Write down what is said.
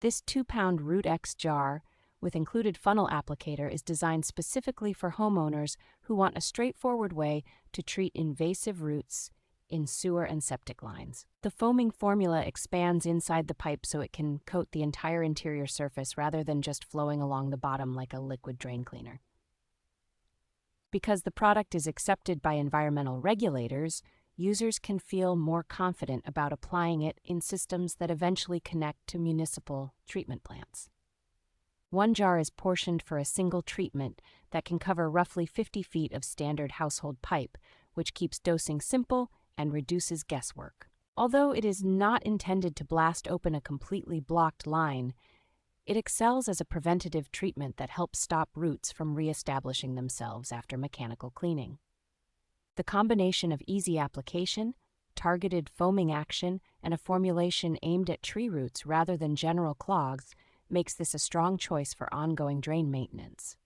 This 2-pound ROOTX jar with included funnel applicator is designed specifically for homeowners who want a straightforward way to treat invasive roots in sewer and septic lines. The foaming formula expands inside the pipe so it can coat the entire interior surface rather than just flowing along the bottom like a liquid drain cleaner. Because the product is accepted by environmental regulators, users can feel more confident about applying it in systems that eventually connect to municipal treatment plants. One jar is portioned for a single treatment that can cover roughly 50 feet of standard household pipe, which keeps dosing simple and reduces guesswork. Although it is not intended to blast open a completely blocked line, it excels as a preventative treatment that helps stop roots from reestablishing themselves after mechanical cleaning. The combination of easy application, targeted foaming action, and a formulation aimed at tree roots rather than general clogs makes this a strong choice for ongoing drain maintenance.